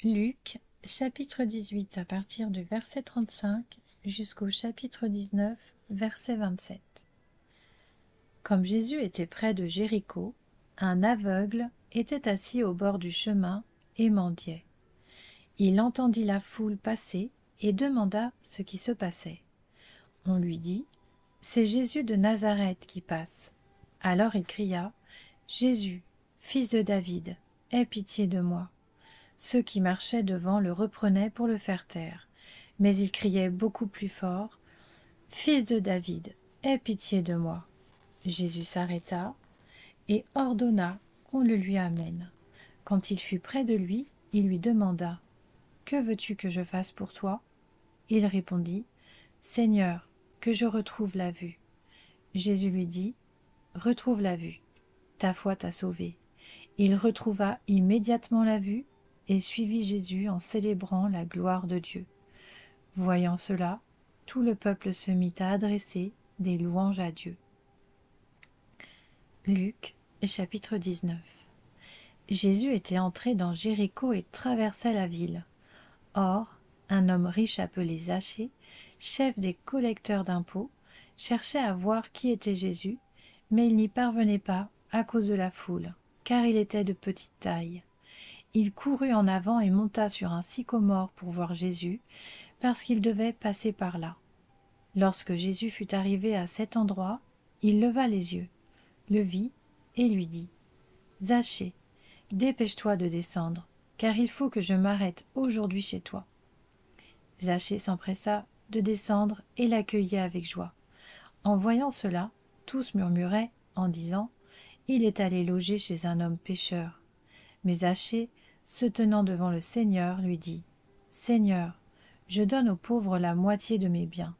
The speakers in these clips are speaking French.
Luc, chapitre 18 à partir du verset 35 jusqu'au chapitre 19, verset 27. Comme Jésus était près de Jéricho, un aveugle était assis au bord du chemin et mendiait. Il entendit la foule passer et demanda ce qui se passait. On lui dit : « C'est Jésus de Nazareth qui passe. » Alors il cria : « Jésus, fils de David, aie pitié de moi. » Ceux qui marchaient devant le reprenaient pour le faire taire, mais il criait beaucoup plus fort : « Fils de David, aie pitié de moi. » Jésus s'arrêta et ordonna qu'on le lui amène. Quand il fut près de lui, il lui demanda : « Que veux-tu que je fasse pour toi ? » Il répondit : « Seigneur, que je retrouve la vue. » Jésus lui dit : « Retrouve la vue, ta foi t'a sauvé. » Il retrouva immédiatement la vue et suivit Jésus en célébrant la gloire de Dieu. Voyant cela, tout le peuple se mit à adresser des louanges à Dieu. Luc, chapitre 19. Jésus était entré dans Jéricho et traversait la ville. Or, un homme riche appelé Zachée, chef des collecteurs d'impôts, cherchait à voir qui était Jésus, mais il n'y parvenait pas à cause de la foule, car il était de petite taille. Il courut en avant et monta sur un sycomore pour voir Jésus, parce qu'il devait passer par là. Lorsque Jésus fut arrivé à cet endroit, il leva les yeux, le vit et lui dit : « Zachée, dépêche-toi de descendre, car il faut que je m'arrête aujourd'hui chez toi. » Zachée s'empressa de descendre et l'accueillit avec joie. En voyant cela, tous murmuraient en disant : « Il est allé loger chez un homme pécheur. » Mais Zachée, se tenant devant le Seigneur, lui dit : « Seigneur, je donne aux pauvres la moitié de mes biens,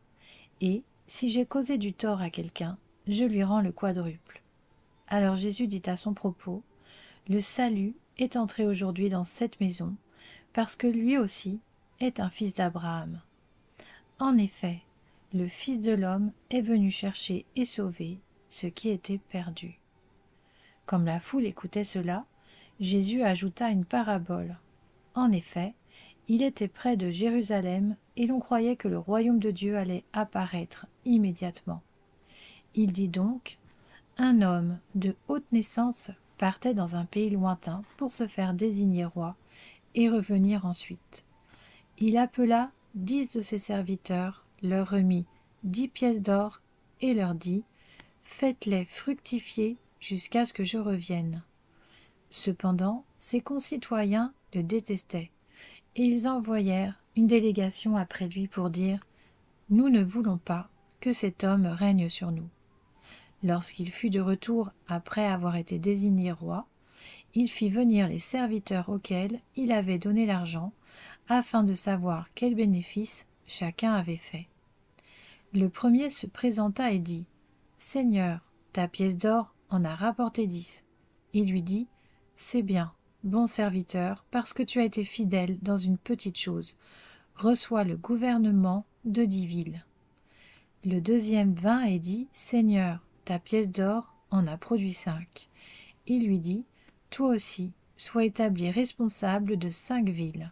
et, si j'ai causé du tort à quelqu'un, je lui rends le quadruple. » Alors Jésus dit à son propos : « Le salut est entré aujourd'hui dans cette maison, parce que lui aussi est un fils d'Abraham. En effet, le Fils de l'homme est venu chercher et sauver ce qui était perdu. » Comme la foule écoutait cela, Jésus ajouta une parabole. En effet, il était près de Jérusalem et l'on croyait que le royaume de Dieu allait apparaître immédiatement. Il dit donc : un homme de haute naissance partait dans un pays lointain pour se faire désigner roi et revenir ensuite. Il appela 10 de ses serviteurs, leur remit 10 pièces d'or et leur dit : faites-les fructifier jusqu'à ce que je revienne. Cependant, ses concitoyens le détestaient, et ils envoyèrent une délégation après lui pour dire : nous ne voulons pas que cet homme règne sur nous. Lorsqu'il fut de retour après avoir été désigné roi, il fit venir les serviteurs auxquels il avait donné l'argent, afin de savoir quel bénéfice chacun avait fait. Le premier se présenta et dit : Seigneur, ta pièce d'or en a rapporté 10. Il lui dit : c'est bien, bon serviteur, parce que tu as été fidèle dans une petite chose. Reçois le gouvernement de 10 villes. Le deuxième vint et dit : Seigneur, ta pièce d'or en a produit 5. Il lui dit : toi aussi, sois établi responsable de 5 villes.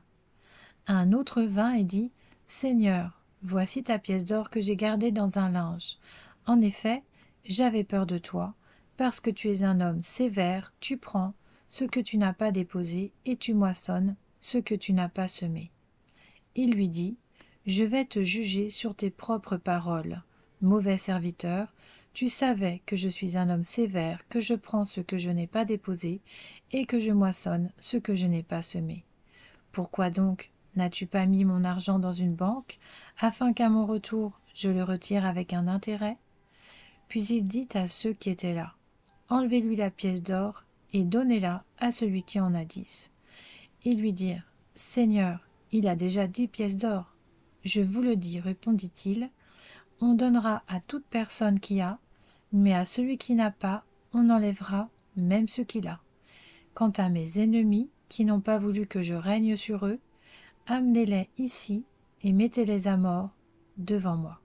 Un autre vint et dit : Seigneur, voici ta pièce d'or que j'ai gardée dans un linge. En effet, j'avais peur de toi, parce que tu es un homme sévère, tu prends ce que tu n'as pas déposé et tu moissonnes ce que tu n'as pas semé. Il lui dit : je vais te juger sur tes propres paroles. Mauvais serviteur, tu savais que je suis un homme sévère, que je prends ce que je n'ai pas déposé et que je moissonne ce que je n'ai pas semé. Pourquoi donc n'as-tu pas mis mon argent dans une banque, afin qu'à mon retour je le retire avec un intérêt ? Puis il dit à ceux qui étaient là : enlevez-lui la pièce d'or et donnez-la à celui qui en a 10. Ils lui dirent : Seigneur, il a déjà 10 pièces d'or. Je vous le dis, répondit-il, on donnera à toute personne qui a, mais à celui qui n'a pas, on enlèvera même ce qu'il a. Quant à mes ennemis, qui n'ont pas voulu que je règne sur eux, amenez-les ici et mettez-les à mort devant moi.